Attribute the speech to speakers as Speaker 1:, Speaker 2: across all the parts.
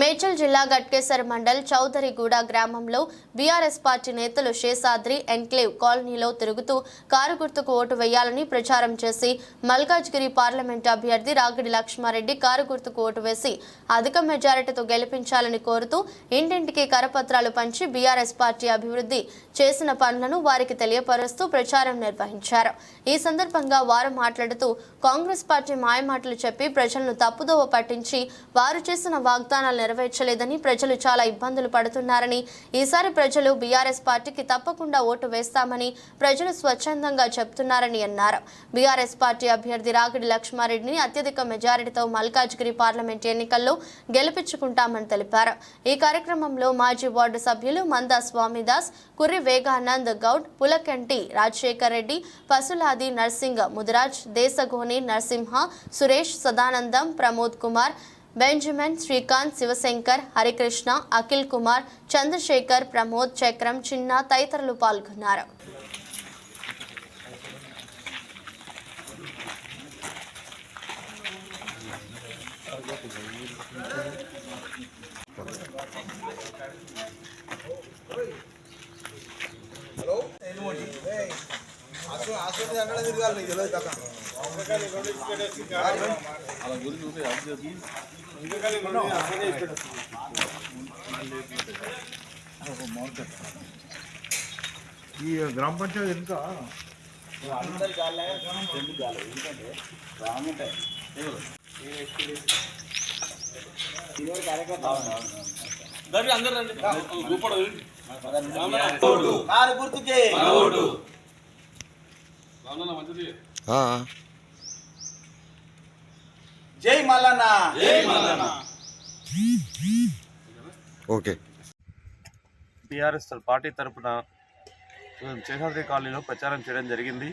Speaker 1: మేడ్చల్ జిల్లా గట్కేసర్ మండల్ చౌదరిగూడ గ్రామంలో BRS party నేతలు శేషాద్రి ఎన్క్లేవ్ కాలనీలో తిరుగుతూ కారు గుర్తుకు ఓటు వేయాలని ప్రచారం చేసి మల్కాజ్గిరి పార్లమెంట్ అభ్యర్థి రాగిడి లక్ష్మారెడ్డి కారు గుర్తుకు ఓటు వేసి అధిక మెజారిటీతో గెలిపించాలని కోరుతూ ఇంటింటికి కరపత్రాలు పంచి బీఆర్ఎస్ పార్టీ అభివృద్ధి చేసిన పనులను వారికి తెలియపరుస్తూ ప్రచారం నిర్వహించారు. ఈ సందర్భంగా వారు మాట్లాడుతూ కాంగ్రెస్ పార్టీ మాయమాటలు చెప్పి ప్రజలను తప్పుదోవ పట్టించి వారు చేసిన వాగ్దానాలు నెరవేర్చలేదని ప్రజలు చాలా ఇబ్బందులు పడుతున్నారని ఈసారి ప్రజలు బీఆర్ఎస్ పార్టీకి తప్పకుండా ఓటు వేస్తామని ప్రజలు స్వచ్ఛందంగా చెప్తున్నారని అన్నారు. బీఆర్ఎస్ పార్టీ అభ్యర్థి రాగిడి లక్ష్మారెడ్డిని అత్యధిక మెజారిటీతో మల్కాజ్గిరి పార్లమెంట్ ఎన్నికల్లో గెలిపించుకుంటామని తెలిపారు. ఈ కార్యక్రమంలో మాజీ వార్డు సభ్యులు మందా Swamidas, curry వేగానంద్ Goud, Pulakanti Rajasekhar Reddy, పసులాది nursing Mudiraj, దేశగోని Narasimha, Suresh, Sadanandam, Pramod Kumar, Benjamin, Srikanth, Shivshankar, Harikrishna, Akhil Kumar, Chandrasekhar, Pramod, చక్రం, చిన్న తదితరులు పాల్గొన్నారు.
Speaker 2: ఈ గ్రామ పంచాయతీ ఇంకా
Speaker 3: జై మల్లన్న, జై మల్లన్న.
Speaker 4: ఓకే.
Speaker 5: టీఆర్ఎస్ పార్టీ తరఫున శేషాద్రి కాలనీలో ప్రచారం చేయడం జరిగింది.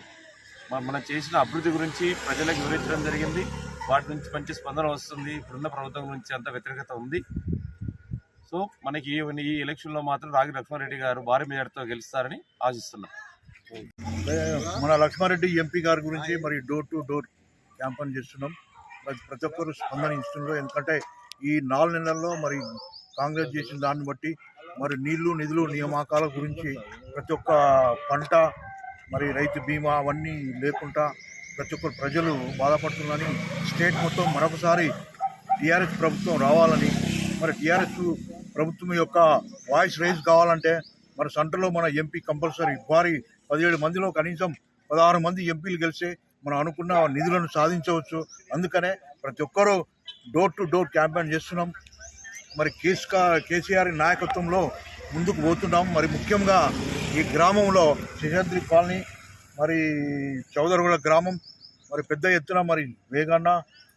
Speaker 5: మనం చేసిన అభివృద్ధి గురించి ప్రజలకు వివరించడం జరిగింది. వాటి నుంచి మంచి స్పందన వస్తుంది. ఇప్పుడున్న ప్రభుత్వం నుంచి అంత వ్యతిరేకత ఉంది. సో మనకి ఈ ఎలక్షన్లో మాత్రం రాగిడి లక్ష్మారెడ్డి గారు భారీ మెజార్టీతో గెలుస్తారని ఆశిస్తున్నాం.
Speaker 2: మన లక్ష్మారెడ్డి ఎంపీ గారి గురించి మరి డోర్ టు డోర్ క్యాంపెయిన్ చేస్తున్నాం. ప్రతి ఒక్కరు స్పందన ఇస్తున్నారు. ఎందుకంటే ఈ 4 నెలల్లో మరి కాంగ్రెస్ చేసిన దాన్ని బట్టి మరి నీళ్లు, నిధులు, నియామకాల గురించి ప్రతి ఒక్క పంట, మరి రైతు బీమా అవన్నీ లేకుండా ప్రతి ఒక్కరు ప్రజలు బాధపడుతున్నారని, స్టేట్ మొత్తం మరొకసారి టీఆర్ఎస్ ప్రభుత్వం రావాలని, మరి టీఆర్ఎస్ ప్రభుత్వం యొక్క వాయిస్ రైజ్ కావాలంటే మరి సెంటర్లో మన ఎంపీ కంపల్సరీ భారీ 17 మందిలో కనీసం 16 మంది ఎంపీలు గెలిస్తే మనం అనుకున్న నిధులను సాధించవచ్చు. అందుకనే ప్రతి ఒక్కరూ డోర్ టు డోర్ క్యాంపెయిన్ చేస్తున్నాం. మరి కేసీఆర్ నాయకత్వంలో ముందుకు పోతున్నాం. మరి ముఖ్యంగా ఈ గ్రామంలో శేషాద్రి కాలనీ, మరి చౌదరిగూడ గ్రామం, మరి పెద్ద ఎత్తున మరి వేగన్న,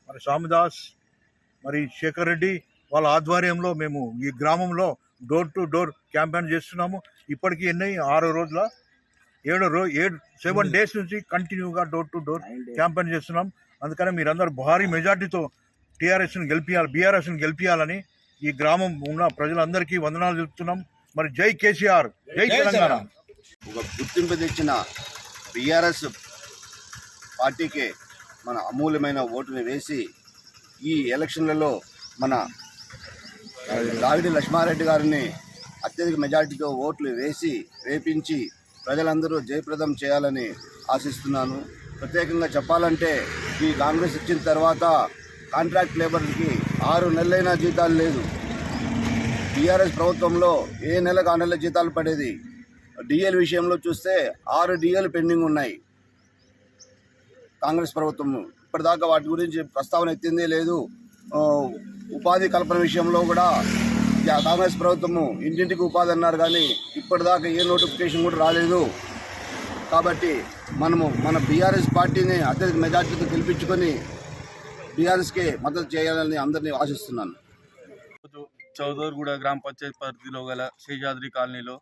Speaker 2: మరి స్వామిదాస్, మరి శేఖర్ రెడ్డి వాళ్ళ ఆధ్వర్యంలో మేము ఈ గ్రామంలో డోర్ టు డోర్ క్యాంపెయిన్ చేస్తున్నాము. ఇప్పటికీ 7 డేస్ నుంచి కంటిన్యూగా డోర్ టు డోర్ క్యాంపెయిన్ చేస్తున్నాం. అందుకని మీరందరూ భారీ మెజార్టీతో టీఆర్ఎస్ని గెలిపించాలి, బీఆర్ఎస్ని గెలిపించాలని ఈ గ్రామం ఉన్న ప్రజలందరికీ వందనాలు చెప్తున్నాం. మరి జై కేసీఆర్, జై తెలంగాణ.
Speaker 3: ఒక గుర్తింపు తెచ్చిన బీఆర్ఎస్ పార్టీకే మన అమూల్యమైన ఓటుని వేసి ఈ ఎలక్షన్లలో మన రాగిడి లక్ష్మారెడ్డి గారిని అత్యధిక మెజార్టీతో ఓట్లు వేపించి ప్రజలందరూ జయప్రదం చేయాలని ఆశిస్తున్నాను. ప్రత్యేకంగా చెప్పాలంటే ఈ కాంగ్రెస్ ఇచ్చిన తర్వాత కాంట్రాక్ట్ లేబర్కి 6 నెలలైనా జీతాలు లేదు. టీఆర్ఎస్ ప్రభుత్వంలో ఏ నెలకు 6 నెలల జీతాలు పడేది. డిఎల్ విషయంలో చూస్తే 6 డిఎల్ పెండింగ్ ఉన్నాయి. కాంగ్రెస్ ప్రభుత్వం ఇప్పటిదాకా వాటి గురించి ప్రస్తావన ఎత్తిందే లేదు. ఉపాధి కల్పన విషయంలో కూడా కాంగ్రెస్ ప్రభుత్వము ఇంటింటికి ఉపాధి అన్నారు, కానీ ఇప్పటిదాకా ఏ నోటిఫికేషన్ కూడా రాలేదు. కాబట్టి మనము మన బీఆర్ఎస్ పార్టీని అత్యధిక మెజార్టీతో గెలిపించుకొని బీఆర్ఎస్కే మద్దతు చేయాలని అందరినీ ఆశిస్తున్నాను.
Speaker 5: చౌదరిగూడ గ్రామ పంచాయతీ పరిధిలో గల శేషాద్రి కాలనీలో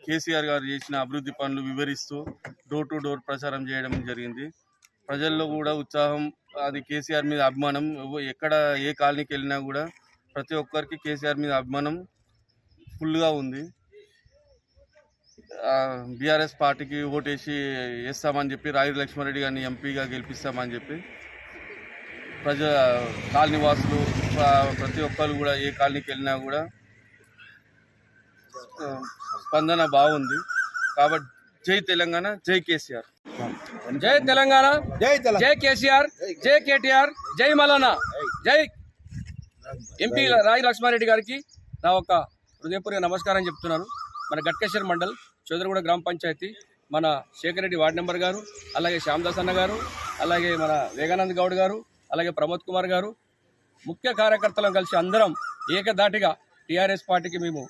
Speaker 5: కేసీఆర్ గారు చేసిన అభివృద్ధి పనులు వివరిస్తూ డోర్ టు డోర్ ప్రచారం చేయడం జరిగింది. ప్రజల్లో కూడా ఉత్సాహం, అది కేసీఆర్ మీద అభిమానం. ఎక్కడ ఏ కాలనీకి వెళ్ళినా కూడా ప్రతి ఒక్కరికి కేసీఆర్ మీద అభిమానం ఫుల్గా ఉంది. బీఆర్ఎస్ పార్టీకి ఓటేసి వేస్తామని చెప్పి రాగిడి లక్ష్మారెడ్డి గారిని ఎంపీగా గెలిపిస్తామని చెప్పి కాలనీ వాసులు
Speaker 4: ప్రతి ఒక్కరు కూడా ఏ కాలనీకి వెళ్ళినా కూడా స్పందన బాగుంది. కాబట్టి జై తెలంగాణ, జై కేసీఆర్.
Speaker 6: జై తెలంగాణ, జై కేసీఆర్, జై కేటీఆర్, జై మల్లన్న, జై ఎంపీ రాయి లక్ష్మారెడ్డి గారికి నా ఒక హృదయపూర్వక నమస్కారం చెప్తున్నాను. మన గట్కేశ్వర్ మండల్ చౌదరిగూడ గ్రామ పంచాయతీ మన శేఖర్ రెడ్డి వార్డు నెంబర్ గారు, అలాగే శ్యామదాస్ అన్న గారు, అలాగే మన వేగానంద్ గౌడ్ గారు, అలాగే ప్రమోద్ కుమార్ గారు, ముఖ్య కార్యకర్తలను కలిసి అందరం ఏకధాటిగా టీఆర్ఎస్ పార్టీకి మేము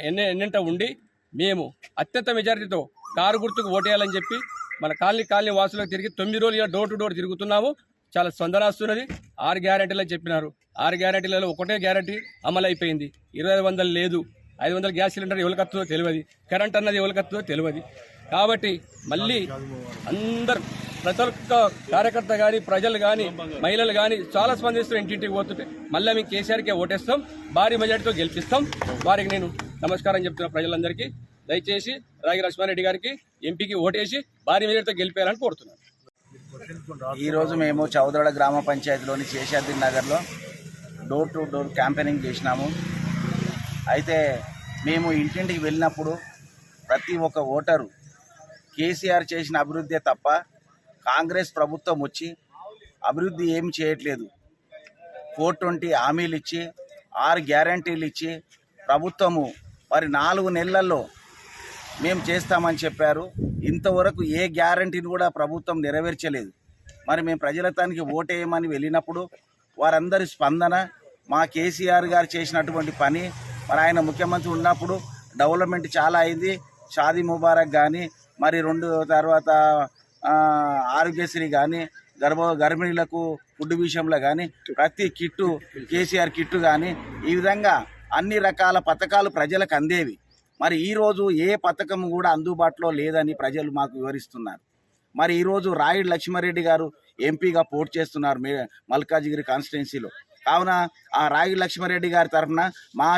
Speaker 6: ఎన్నింట ఉండి మేము అత్యంత మెజారిటీతో కారు గుర్తుకు ఓటేయాలని చెప్పి మన కాలనీ వాసులకు తిరిగి 9 రోజులు డోర్ టు డోర్ తిరుగుతున్నాము. చాలా స్పందన వస్తున్నది. 6 గ్యారెంటీలు చెప్పినారు. 6 గ్యారెంటీలలో ఒకటే గ్యారెంటీ అమలు అయిపోయింది. 2500 లేదు. 500 గ్యాస్ సిలిండర్ ఎవరికి వస్తుందో తెలియదు, కరెంట్ అన్నది ఎవరికి వస్తుందో తెలియదు. కాబట్టి మళ్ళీ అందరు ప్రతి ఒక్క కార్యకర్త కానీ, ప్రజలు కానీ, మహిళలు కానీ చాలా స్పందిస్తూ ఇంటింటికి పోతుంటే మళ్ళీ మేము కేసీఆర్కే ఓటేస్తాం, భారీ మెజార్టీతో గెలిపిస్తాం. వారికి నేను నమస్కారం చెప్తున్నా. ప్రజలందరికీ దయచేసి రాగి లక్ష్మారెడ్డి గారికి ఎంపీకి ఓటేసి భారీ మెజార్టీతో గెలిపేయాలని కోరుతున్నాను.
Speaker 7: ఈరోజు మేము చౌదరిగూడ గ్రామ పంచాయతీలోని శేషాద్రి నగర్లో డోర్ టు డోర్ క్యాంపెయినింగ్ చేసినాము. అయితే మేము ఇంటింటికి వెళ్ళినప్పుడు ప్రతి ఒక్క ఓటరు కేసీఆర్ చేసిన అభివృద్ధి తప్ప కాంగ్రెస్ ప్రభుత్వం వచ్చి అభివృద్ధి ఏమి చేయట్లేదు. 420 హామీలు ఇచ్చి 6 గ్యారంటీలు ఇచ్చి ప్రభుత్వము మరి 4 నెలల్లో మేము చేస్తామని చెప్పారు. ఇంతవరకు ఏ గ్యారంటీని కూడా ప్రభుత్వం నెరవేర్చలేదు. మరి మేము ప్రజలతానికి ఓటేయమని వెళ్ళినప్పుడు వారందరి స్పందన మా కేసీఆర్ గారు చేసినటువంటి పని, మరి ఆయన ముఖ్యమంత్రి ఉన్నప్పుడు డెవలప్మెంట్ చాలా అయింది. షాదీ ముబారక్ కానీ, మరి తర్వాత ఆరోగ్యశ్రీ కానీ, గర్భిణీలకు ఫుడ్ విషయంలో కానీ, ప్రతి కిట్టు కేసీఆర్ కిట్టు కానీ, ఈ విధంగా అన్ని రకాల పథకాలు ప్రజలకు అందేవి. మరి ఈరోజు ఏ పథకం కూడా అందుబాటులో లేదని ప్రజలు మాకు వివరిస్తున్నారు. మరి ఈరోజు రాయి లక్ష్మారెడ్డి గారు ఎంపీగా పోటీ చేస్తున్నారు మల్కాజిగిరి కాన్స్టిట్యున్సీలో. కావున ఆ రాయి లక్ష్మారెడ్డి గారి తరఫున మా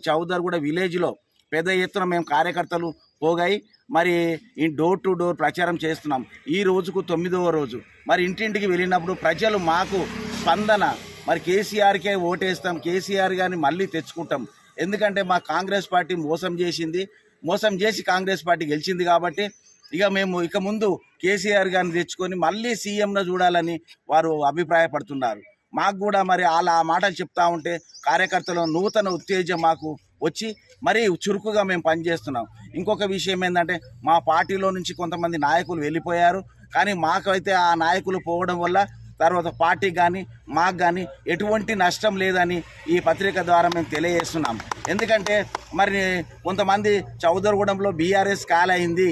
Speaker 7: చౌదరిగూడ విలేజ్లో పెద్ద ఎత్తున మేము కార్యకర్తలు పోగాయి మరి ఈ డోర్ టు డోర్ ప్రచారం చేస్తున్నాం. ఈ రోజుకు 9వ రోజు. మరి ఇంటింటికి వెళ్ళినప్పుడు ప్రజలు మాకు స్పందన, మరి కేసీఆర్కే ఓటేస్తాం, కేసీఆర్ గారిని మళ్ళీ తెచ్చుకుంటాం. ఎందుకంటే మా కాంగ్రెస్ పార్టీ మోసం చేసి కాంగ్రెస్ పార్టీ గెలిచింది. కాబట్టి మేము ఇక ముందు కేసీఆర్ గారిని తెచ్చుకొని మళ్ళీ సీఎంను చూడాలని వారు అభిప్రాయపడుతున్నారు. మాకు కూడా మరి అలా ఆ మాటలు చెప్తా ఉంటే కార్యకర్తలు నూతన ఉత్తేజం మాకు వచ్చి మరీ చురుకుగా మేము పనిచేస్తున్నాం. ఇంకొక విషయం ఏంటంటే మా పార్టీలో నుంచి కొంతమంది నాయకులు వెళ్ళిపోయారు. కానీ మాకైతే ఆ నాయకులు పోవడం వల్ల తర్వాత పార్టీకి కానీ మాకు కానీ ఎటువంటి నష్టం లేదని ఈ పత్రిక ద్వారా మేము తెలియజేస్తున్నాం. ఎందుకంటే మరి కొంతమంది చౌదరిగూడెంలో బీఆర్ఎస్ కాలైంది,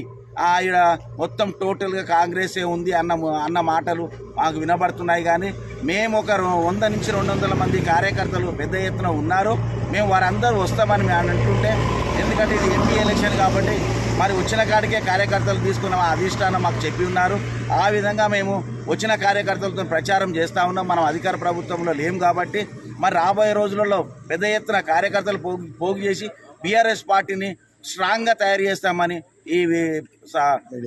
Speaker 7: ఇక్కడ మొత్తం టోటల్గా కాంగ్రెసే ఉంది అన్న మాటలు మాకు వినబడుతున్నాయి. కానీ మేము ఒక 100 నుంచి 200 మంది కార్యకర్తలు పెద్ద ఎత్తున ఉన్నారు. మేము వారందరూ వస్తామని మేము అంటుంటే, ఎందుకంటే ఇది ఎంపీ ఎలక్షన్ కాబట్టి మరి వచ్చిన కాడికే కార్యకర్తలు తీసుకున్న అధిష్టానం మాకు చెప్పి ఉన్నారు. ఆ విధంగా మేము వచ్చిన కార్యకర్తలతో ప్రచారం చేస్తూ ఉన్నాం. మనం అధికార ప్రభుత్వంలో లేము కాబట్టి మరి రాబోయే రోజులలో పెద్ద ఎత్తున కార్యకర్తలు పోగు చేసి బీఆర్ఎస్ పార్టీని స్ట్రాంగ్గా తయారు చేస్తామని ఈ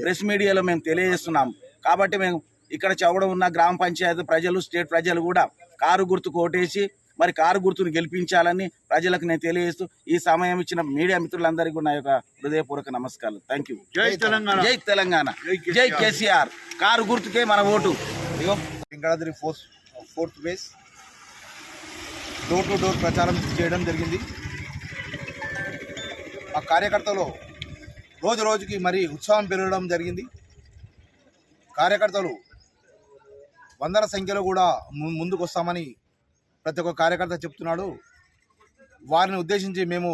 Speaker 7: ప్రెస్ మీడియాలో మేము తెలియజేస్తున్నాం. కాబట్టి మేము ఇక్కడ చౌడ ఉన్న గ్రామ పంచాయతీ ప్రజలు, స్టేట్ ప్రజలు కూడా కారు గుర్తుకు ఓటేసి మరి కారు గుర్తును గెలిపించాలని ప్రజలకు నేను తెలియజేస్తూ ఈ సమయం ఇచ్చిన మీడియా మిత్రులందరికీ కూడా నా యొక్క హృదయపూర్వక నమస్కారాలు. Thank you.
Speaker 2: జై తెలంగాణ,
Speaker 7: జై తెలంగాణ, జై కేసీఆర్. కారు గుర్తుకే మన vote.
Speaker 8: Venkatadri 4th base door to door ప్రచారం చేయడం జరిగింది. ఆ కార్యకర్తలు రోజు రోజుకి మరి ఉత్సాహం పెరగడం జరిగింది. కార్యకర్తలు వందల సంఖ్యలో కూడా ముందుకు వస్తామని ప్రతి ఒక్క కార్యకర్త చెప్తున్నాడు. వారిని ఉద్దేశించి మేము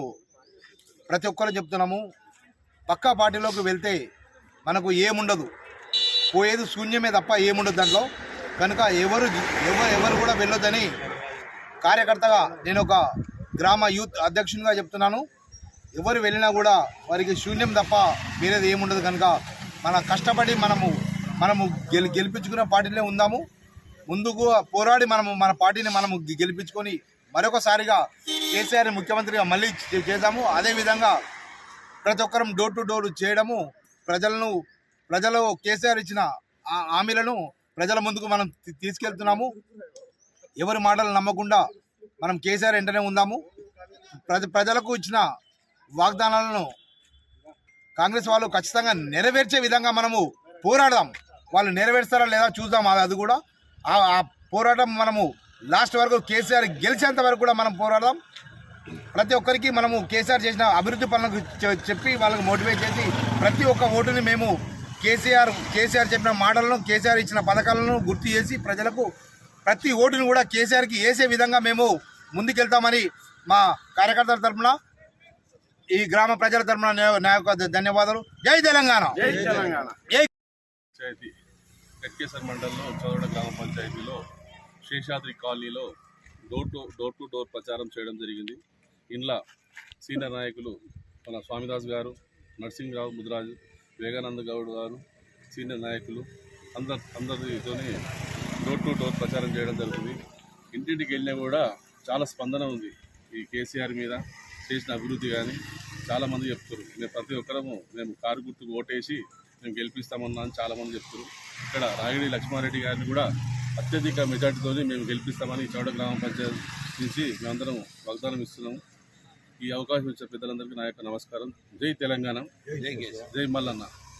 Speaker 8: ప్రతి ఒక్కరు చెప్తున్నాము, పక్కా పార్టీలోకి వెళ్తే మనకు ఏముండదు, పోయేది శూన్యమే తప్ప ఏముండదు దాంట్లో. కనుక ఎవరు కూడా వెళ్ళొద్దని కార్యకర్తగా నేను ఒక గ్రామ యూత్ అధ్యక్షునిగా చెప్తున్నాను. ఎవరు వెళ్ళినా కూడా వారికి శూన్యం తప్ప వేరేది ఏముండదు. కనుక మన కష్టపడి మనము గెలిపించుకునే పార్టీలో ఉందాము. ముందుకు పోరాడి మన పార్టీని మనము గెలిపించుకొని మరొకసారిగా కేసీఆర్ ముఖ్యమంత్రిగా మళ్ళీ చేద్దాము. అదేవిధంగా ప్రతి ఒక్కరం డోర్ టు డోర్ చేయడము, ప్రజలు కేసీఆర్ ఇచ్చిన హామీలను ప్రజల ముందుకు మనం తీసుకెళ్తున్నాము. ఎవరి మాటలు నమ్మకుండా మనం కేసీఆర్ వెంటనే ఉందాము. ప్రజలకు ఇచ్చిన వాగ్దానాలను కాంగ్రెస్ వాళ్ళు ఖచ్చితంగా నెరవేర్చే విధంగా మనము పోరాడదాం. వాళ్ళు నెరవేర్స్తారా లేదా చూద్దాం. అది కూడా ఆ పోరాటం మనము లాస్ట్ వరకు కేసీఆర్ గెలిచేంత వరకు కూడా మనం పోరాడదాం. ప్రతి ఒక్కరికి మనము కేసీఆర్ చేసిన అభివృద్ధి పనులకు చెప్పి వాళ్ళకి మోటివేట్ చేసి ప్రతి ఒక్క ఓటుని మేము కేసీఆర్ చెప్పిన మాటలను, కేసీఆర్ ఇచ్చిన పథకాలను గుర్తు చేసి ప్రజలకు ప్రతి ఓటుని కూడా కేసీఆర్కి వేసే విధంగా మేము ముందుకెళ్తామని మా కార్యకర్తల తరఫున, ఈ గ్రామ ప్రజల తరఫున నా యొక్క ధన్యవాదాలు. జై తెలంగాణ.
Speaker 4: పంచాయతీ గట్కేసర్ మండలంలో చౌరడ గ్రామ పంచాయతీలో శేషాద్రి కాలనీలో డోర్ టు డోర్ ప్రచారం చేయడం జరిగింది. ఇంట్లో సీనియర్ నాయకులు మన స్వామిదాస్ గారు, నరసింహరావు ముదిరాజు, వివేకానంద గౌడ్ గారు, సీనియర్ నాయకులు అందరితోని డోర్ టు డోర్ ప్రచారం చేయడం జరుగుతుంది. ఇంటింటికి వెళ్ళినా కూడా చాలా స్పందన ఉంది ఈ కేసీఆర్ మీద చేసిన అభివృద్ధి. కానీ చాలామంది చెప్తారు, మేము ప్రతి ఒక్కరము మేము కారు గుర్తుకు ఓటేసి మేము గెలిపిస్తామన్నా అని చాలామంది చెప్తారు. ఇక్కడ రాగిడి లక్ష్మారెడ్డి గారిని కూడా అత్యధిక మెజార్టీతో మేము గెలిపిస్తామని చౌడ గ్రామ పంచాయతీ నుంచి మేమందరం వాగ్దానం ఇస్తున్నాము. ఈ అవకాశం ఇచ్చిన పెద్దలందరికీ నా యొక్క నమస్కారం. జై తెలంగాణ, జై మల్లన్న.